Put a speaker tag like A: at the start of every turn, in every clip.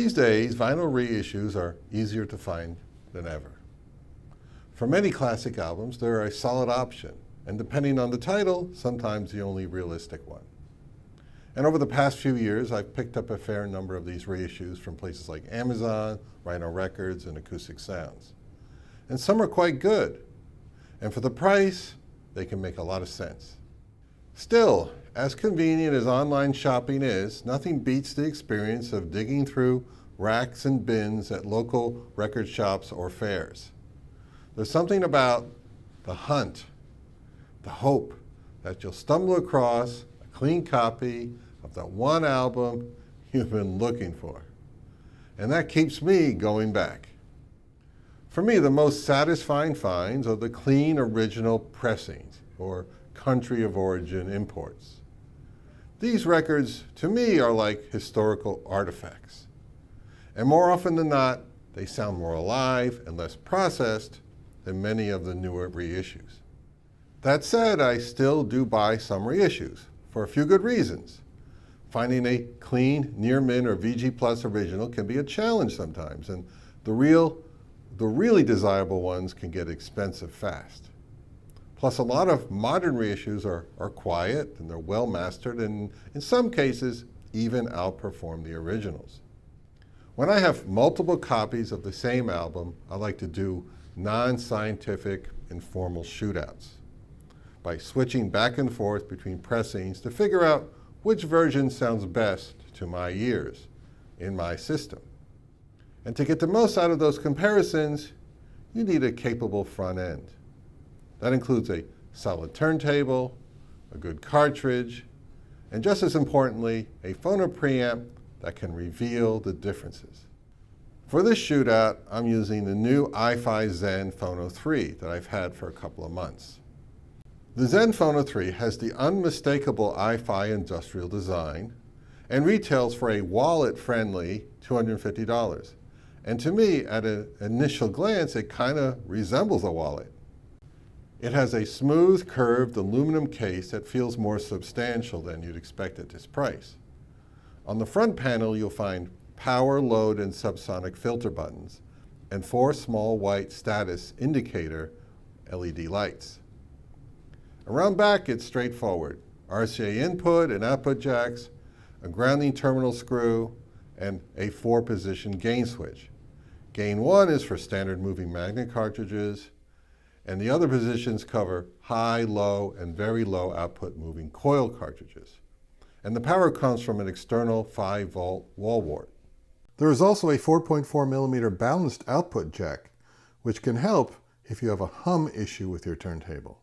A: These days, vinyl reissues are easier to find than ever. For many classic albums, they're a solid option, and depending on the title, sometimes the only realistic one. And over the past few years, I've picked up a fair number of these reissues from places like Amazon, Rhino Records, and Acoustic Sounds. And some are quite good. And for the price, they can make a lot of sense. Still, as convenient as online shopping is, nothing beats the experience of digging through racks and bins at local record shops or fairs. There's something about the hunt, the hope that you'll stumble across a clean copy of that one album you've been looking for. And that keeps me going back. For me, the most satisfying finds are the clean original pressings, or country of origin imports. These records, to me, are like historical artifacts. And more often than not, they sound more alive and less processed than many of the newer reissues. That said, I still do buy some reissues, for a few good reasons. Finding a clean, near-mint or VG Plus original can be a challenge sometimes, and the really desirable ones can get expensive fast. Plus, a lot of modern reissues are quiet and they're well mastered, and in some cases, even outperform the originals. When I have multiple copies of the same album, I like to do non-scientific, informal shootouts by switching back and forth between pressings to figure out which version sounds best to my ears in my system. And to get the most out of those comparisons, you need a capable front end. That includes a solid turntable, a good cartridge, and just as importantly, a Phono preamp that can reveal the differences. For this shootout, I'm using the new iFi Zen Phono 3 that I've had for a couple of months. The Zen Phono 3 has the unmistakable iFi industrial design and retails for a wallet-friendly $250. And to me, at an initial glance, it kind of resembles a wallet. It has a smooth, curved aluminum case that feels more substantial than you'd expect at this price. On the front panel, you'll find power, load, and subsonic filter buttons, and 4 small white status indicator LED lights. Around back, it's straightforward. RCA input and output jacks, a grounding terminal screw, and a 4-position gain switch. Gain 1 is for standard moving magnet cartridges, and the other positions cover high, low, and very low output moving coil cartridges. And the power comes from an external 5-volt wall wart. There is also a 4.4 millimeter balanced output jack, which can help if you have a hum issue with your turntable.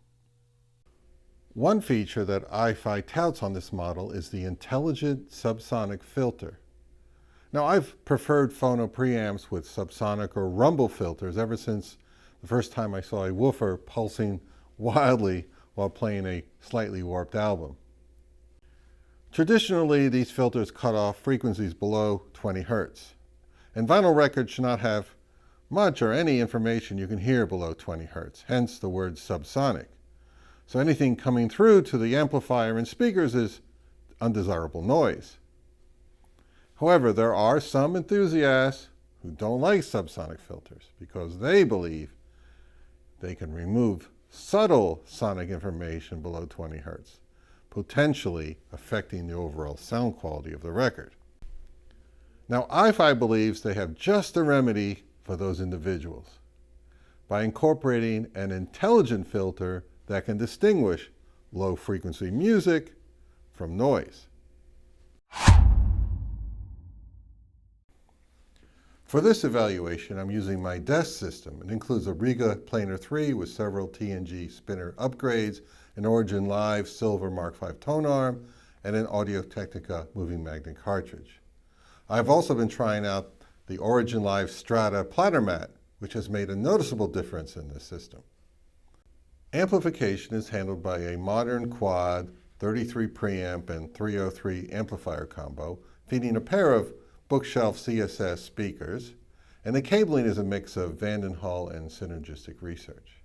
A: One feature that iFi touts on this model is the intelligent subsonic filter. Now, I've preferred Phono preamps with subsonic or rumble filters ever since the first time I saw a woofer pulsing wildly while playing a slightly warped album. Traditionally, these filters cut off frequencies below 20 Hz, and vinyl records should not have much or any information you can hear below 20 Hz, hence the word subsonic. So anything coming through to the amplifier and speakers is undesirable noise. However, there are some enthusiasts who don't like subsonic filters because they believe they can remove subtle sonic information below 20 Hz, potentially affecting the overall sound quality of the record. Now, iFi believes they have just the remedy for those individuals by incorporating an intelligent filter that can distinguish low-frequency music from noise. For this evaluation, I'm using my desk system. It includes a Riga Planer 3 with several TNG spinner upgrades, an Origin Live Silver Mark V tone arm, and an Audio-Technica moving magnet cartridge. I've also been trying out the Origin Live Strata platter mat, which has made a noticeable difference in this system. Amplification is handled by a modern quad 33 preamp and 303 amplifier combo, feeding a pair of bookshelf CSS speakers, and the cabling is a mix of Vanden Hall and Synergistic Research.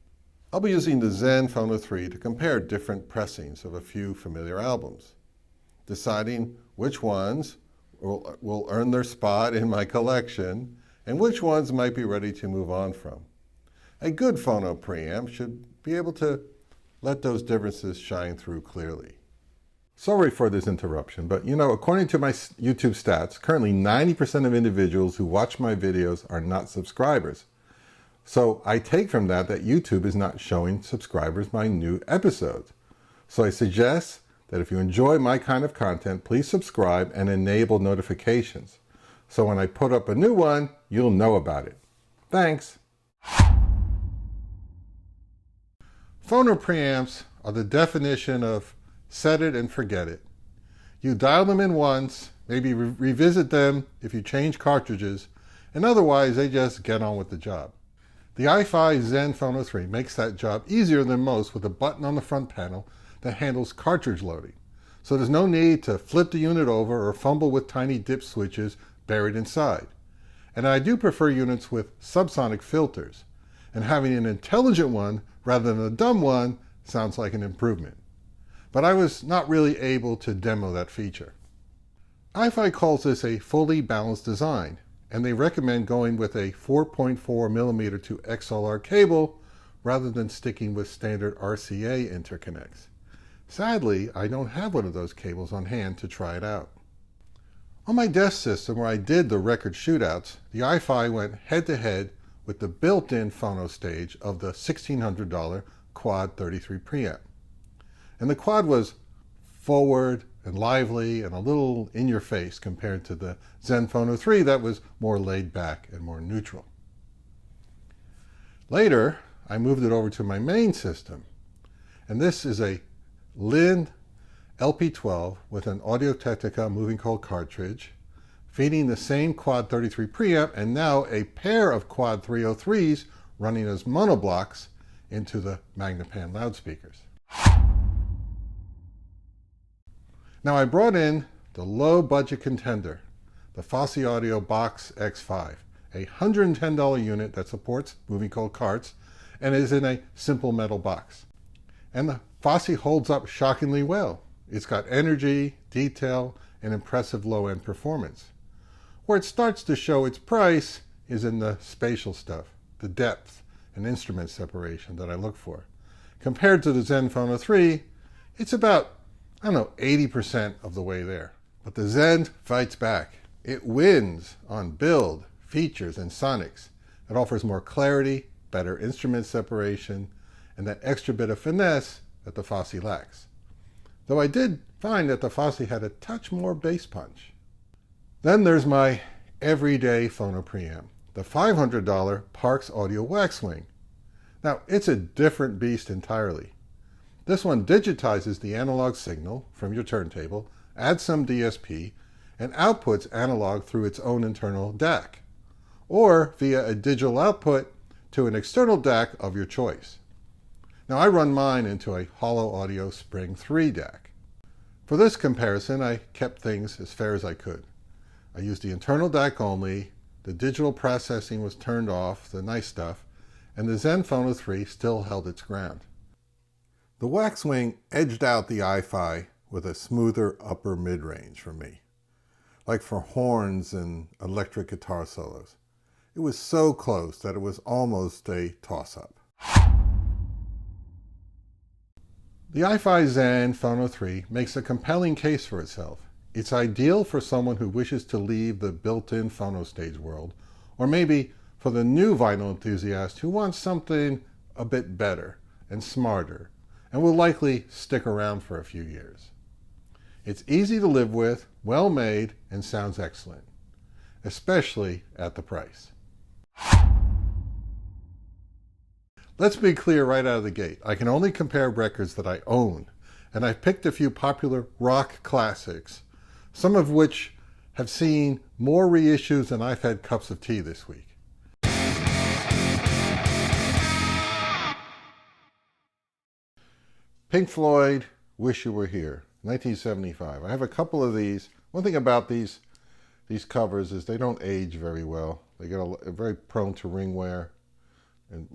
A: I'll be using the Zen Phono 3 to compare different pressings of a few familiar albums, deciding which ones will earn their spot in my collection and which ones might be ready to move on from. A good phono preamp should be able to let those differences shine through clearly. Sorry for this interruption, but according to my YouTube stats, currently 90% of individuals who watch my videos are not subscribers. So I take from that YouTube is not showing subscribers my new episodes. So I suggest that if you enjoy my kind of content, please subscribe and enable notifications. So when I put up a new one, you'll know about it. Thanks. Phono preamps are the definition of set it and forget it. You dial them in once, maybe revisit them if you change cartridges, and otherwise they just get on with the job. The iFi Zen Phono 3 makes that job easier than most with a button on the front panel that handles cartridge loading. So there's no need to flip the unit over or fumble with tiny dip switches buried inside. And I do prefer units with subsonic filters, and having an intelligent one rather than a dumb one sounds like an improvement. But I was not really able to demo that feature. iFi calls this a fully balanced design, and they recommend going with a 4.4mm to XLR cable rather than sticking with standard RCA interconnects. Sadly, I don't have one of those cables on hand to try it out. On my desk system where I did the record shootouts, the iFi went head-to-head with the built-in phono stage of the $1,600 Quad 33 preamp. And the Quad was forward and lively and a little in your face compared to the Zen Phono 3 that was more laid back and more neutral. Later, I moved it over to my main system. And this is a Lind LP12 with an Audio-Technica moving coil cartridge, feeding the same Quad 33 preamp and now a pair of Quad 303s running as monoblocks into the Magnepan loudspeakers. Now I brought in the low-budget contender, the Fosse Audio Box X5, a $110 unit that supports moving coil carts and is in a simple metal box. And the Fosse holds up shockingly well. It's got energy, detail, and impressive low-end performance. Where it starts to show its price is in the spatial stuff, the depth and instrument separation that I look for. Compared to the Zen Phono 3, it's about 80% of the way there. But the Zen fights back. It wins on build, features, and sonics. It offers more clarity, better instrument separation, and that extra bit of finesse that the Fosse lacks. Though I did find that the Fosse had a touch more bass punch. Then there's my everyday phono preamp, the $500 Parks Audio Waxwing. Now, it's a different beast entirely. This one digitizes the analog signal from your turntable, adds some DSP, and outputs analog through its own internal DAC, or via a digital output to an external DAC of your choice. Now I run mine into a Hollow Audio Spring 3 DAC. For this comparison, I kept things as fair as I could. I used the internal DAC only, the digital processing was turned off, the nice stuff, and the Zen Phono 3 still held its ground. The Waxwing edged out the iFi with a smoother upper mid-range for me, like for horns and electric guitar solos. It was so close that it was almost a toss-up. The iFi Zen Phono 3 makes a compelling case for itself. It's ideal for someone who wishes to leave the built-in phono stage world, or maybe for the new vinyl enthusiast who wants something a bit better and smarter, and will likely stick around for a few years. It's easy to live with, well made, and sounds excellent, especially at the price. Let's be clear right out of the gate. I can only compare records that I own, and I've picked a few popular rock classics, some of which have seen more reissues than I've had cups of tea this week. Pink Floyd, Wish You Were Here, 1975. I have a couple of these. One thing about these covers is they don't age very well. They get very prone to ring wear, and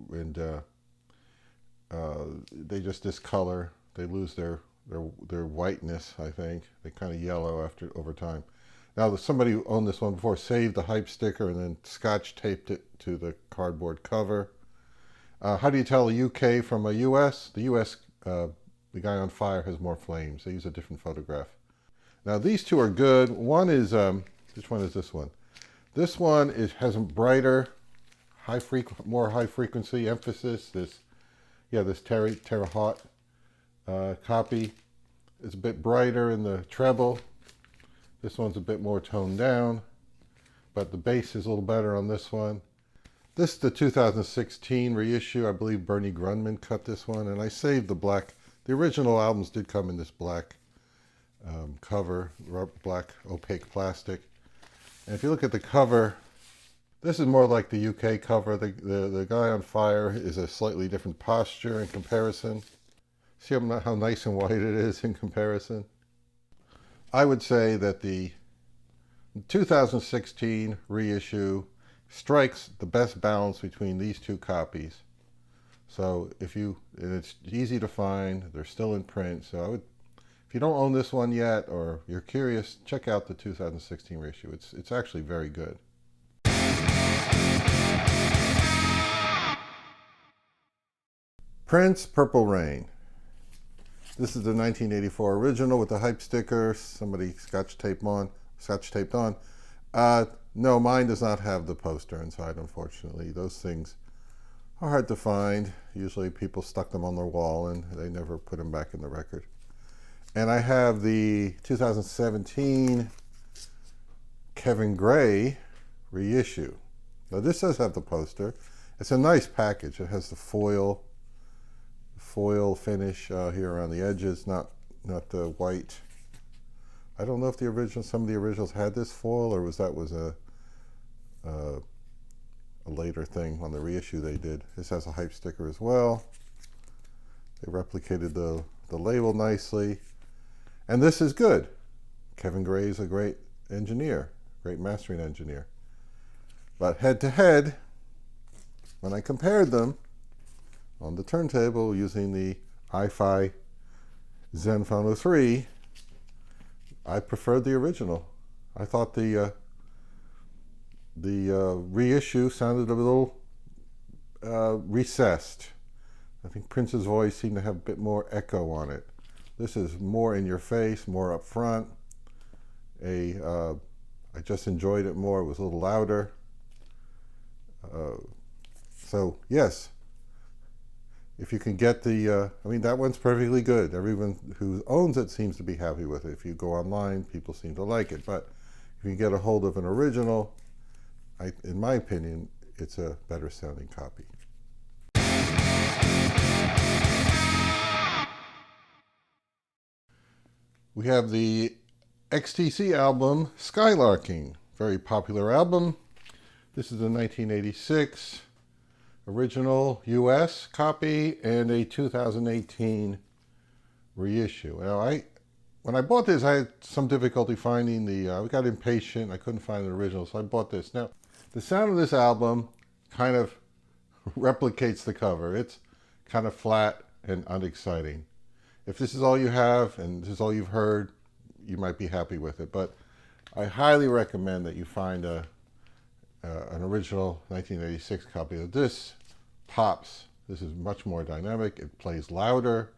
A: they just discolor. They lose their whiteness, I think. They kind of yellow over time. Now, somebody who owned this one before saved the hype sticker and then scotch taped it to the cardboard cover. How do you tell a UK from a US? The US, the guy on fire has more flames. They use a different photograph. Now, these two are good. One is, which one is this one? This one has a brighter, more high frequency emphasis. This Terre Haute copy is a bit brighter in the treble. This one's a bit more toned down, but the bass is a little better on this one. This is the 2016 reissue. I believe Bernie Grundman cut this one, and I saved the black. The original albums did come in this black cover, black opaque plastic. And if you look at the cover, this is more like the UK cover. The guy on fire is a slightly different posture in comparison. See how nice and white it is in comparison? I would say that the 2016 reissue strikes the best balance between these two copies. So and it's easy to find, they're still in print. So if you don't own this one yet or you're curious, check out the 2016 reissue. It's actually very good. Prince Purple Rain. This is the 1984 original with the hype sticker. Somebody scotch taped on. No, mine does not have the poster inside, unfortunately. Those things are hard to find. Usually people stuck them on their wall and they never put them back in the record. And I have the 2017 Kevin Gray reissue. Now this does have the poster. It's a nice package. It has the foil finish here around the edges, not the white. I don't know if some of the originals had this foil, or was a later thing on the reissue they did. This has a hype sticker as well. They replicated the label nicely, and this is good. Kevin Gray is a great engineer, great mastering engineer. But head to head, when I compared them on the turntable using the iFi Zen Phono 3, I preferred the original. I thought the reissue sounded a little recessed. I think Prince's voice seemed to have a bit more echo on it. This is more in your face, more up front. I just enjoyed it more. It was a little louder. So yes, if you can get that one's perfectly good. Everyone who owns it seems to be happy with it. If you go online, people seem to like it. But if you can get a hold of an original, in my opinion, it's a better sounding copy. We have the XTC album, Skylarking. Very popular album. This is a 1986 original US copy and a 2018 reissue. Now, when I bought this, I had some difficulty finding I got impatient. I couldn't find the original, so I bought this. Now, the sound of this album kind of replicates the cover. It's kind of flat and unexciting. If this is all you have and this is all you've heard, you might be happy with it. But I highly recommend that you find an original 1986 copy of this. Pops. This is much more dynamic. It plays louder.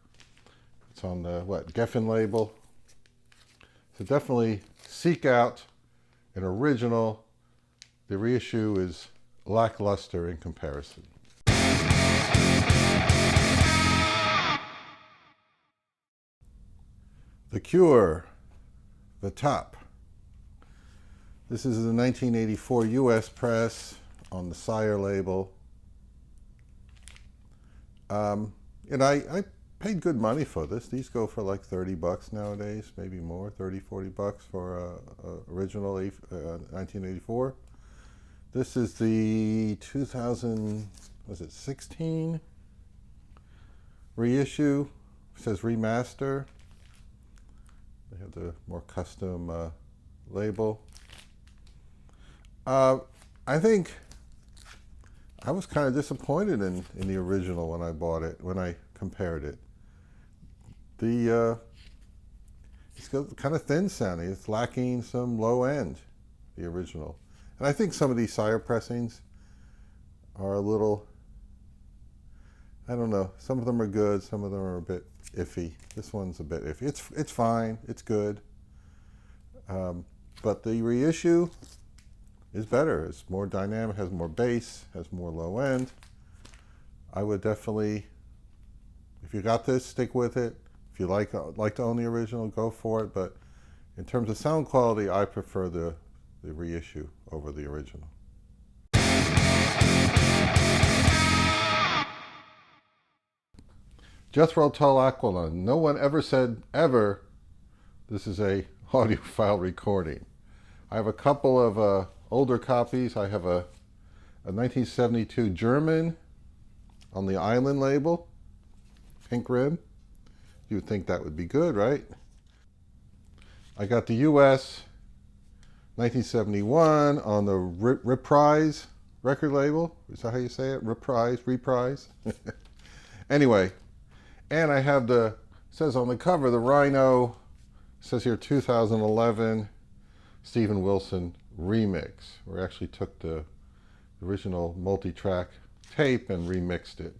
A: It's on the Geffen label. So definitely seek out an original. The reissue is lackluster in comparison. The Cure, The Top. This is the 1984 US press on the Sire label. And I paid good money for this. These go for like $30 nowadays, maybe more, 30, $40 for original 1984. This is the 2016 reissue. It says remaster. They have the more custom label. I think I was kind of disappointed in the original when I bought it, when I compared it. It's kind of thin sounding. It's lacking some low end, the original. And I think some of these sire pressings are a little, I don't know. Some of them are good. Some of them are a bit iffy. This one's a bit iffy. It's fine. It's good. But the reissue is better. It's more dynamic, has more bass, has more low end. I would definitely, if you got this, stick with it. If you like to own the original, go for it. But in terms of sound quality, I prefer the reissue over the original. Jethro Tull Aqualung. No one ever said ever this is a audiophile recording. I have a couple of older copies. I have a 1972 German on the Island label, pink rim. You would think that would be good, right? I got the US 1971 on the Reprise record label. Is that how you say it? Reprise. Anyway, and I have it says on the cover, the Rhino, says here 2011 Steven Wilson remix. We actually took the original multi-track tape and remixed it.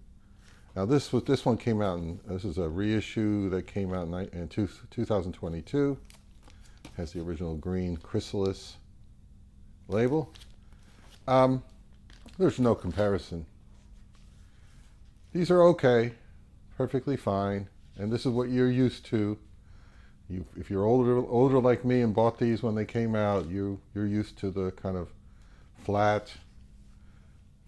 A: Now this one came out, this is a reissue that came out in 2022. Has the original green chrysalis label. There's no comparison. These are okay, perfectly fine, and this is what you're used to. If you're older like me and bought these when they came out, you're used to the kind of flat,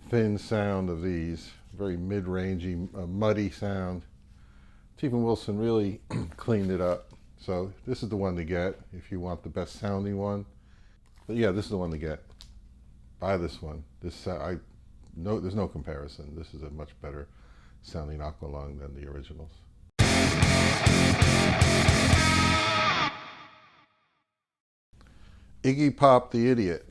A: thin sound of these. Very mid-rangey, muddy sound. Steven Wilson really cleaned it up. So this is the one to get if you want the best sounding one. But yeah, this is the one to get. Buy this one. There's no comparison. This is a much better sounding Aqualung than the originals. Iggy Pop the Idiot.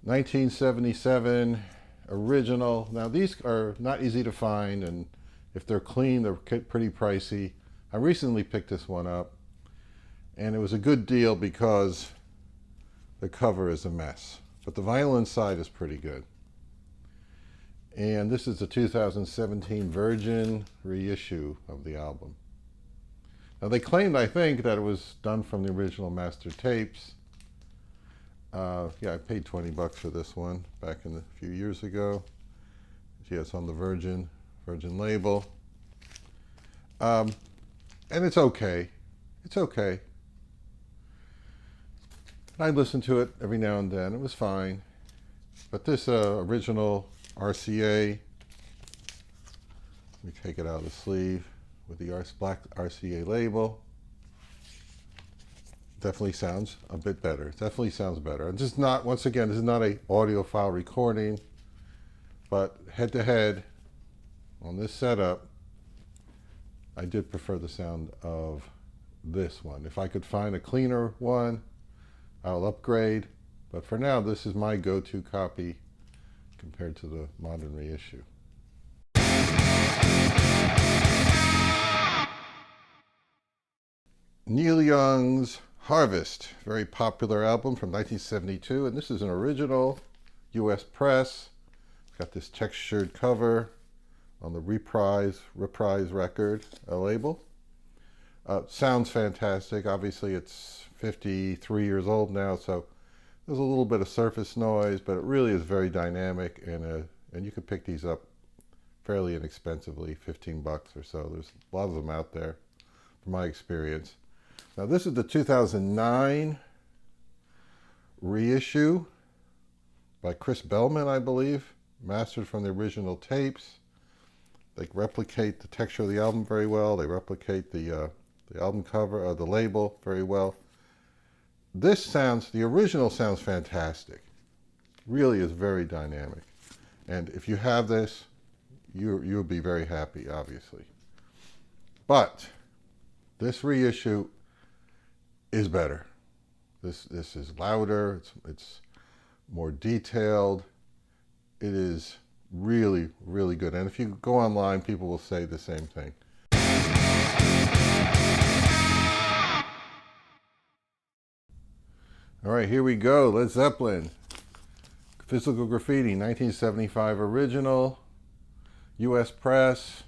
A: 1977 original. Now these are not easy to find, and if they're clean, they're pretty pricey. I recently picked this one up, and it was a good deal because the cover is a mess, but the vinyl inside is pretty good. And this is the 2017 Virgin reissue of the album. Now they claimed, I think, that it was done from the original master tapes. Yeah, I paid 20 bucks for this one back a few years ago. Yeah, it's on the Virgin label. And it's okay. It's okay. I listen to it every now and then. It was fine. But this original RCA, let me take it out of the sleeve with the black RCA label. Definitely sounds a bit better. Definitely sounds better. And just not, once again, this is not a audiophile recording, but head to head on this setup, I did prefer the sound of this one. If I could find a cleaner one, I'll upgrade. But for now, this is my go-to copy compared to the modern reissue. Neil Young's Harvest, very popular album from 1972, and this is an original US press. It's got this textured cover on the Reprise record label. Sounds fantastic. Obviously it's 53 years old now, so there's a little bit of surface noise, but it really is very dynamic, and you can pick these up fairly inexpensively, 15 bucks or so. There's a lot of them out there from my experience. Now this is the 2009 reissue by Chris Bellman, I believe, mastered from the original tapes. They replicate the texture of the album very well. They replicate the album cover, the label very well. The original sounds fantastic. Really is very dynamic. And if you have this, you'll be very happy, obviously. But this reissue is better. This is louder, it's more detailed. It is really, really good. And if you go online, people will say the same thing. All right, here we go. Led Zeppelin. Physical Graffiti, 1975 original, US press,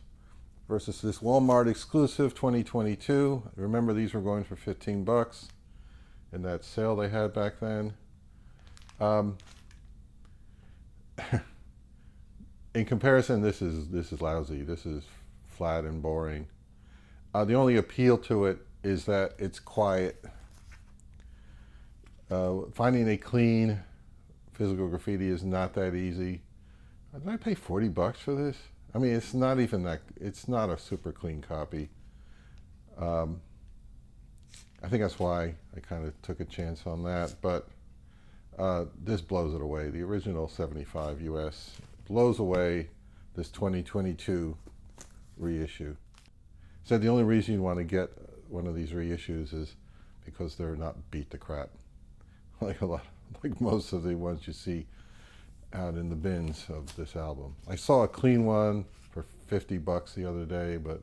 A: versus this Walmart exclusive 2022. Remember, these were going for 15 bucks in that sale they had back then. In comparison, this is lousy. This is flat and boring. The only appeal to it is that it's quiet. Finding a clean physical graffiti is not that easy. Did I pay 40 bucks for this? I mean, it's not even that, it's not a super clean copy. I think that's why I kind of took a chance on that, but this blows it away. The original 75 US blows away this 2022 reissue. So the only reason you want to get one of these reissues is because they're not beat to crap. Like most of the ones you see out in the bins of this album. I saw a clean one for 50 bucks the other day, but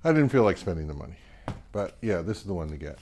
A: I didn't feel like spending the money. But yeah, this is the one to get.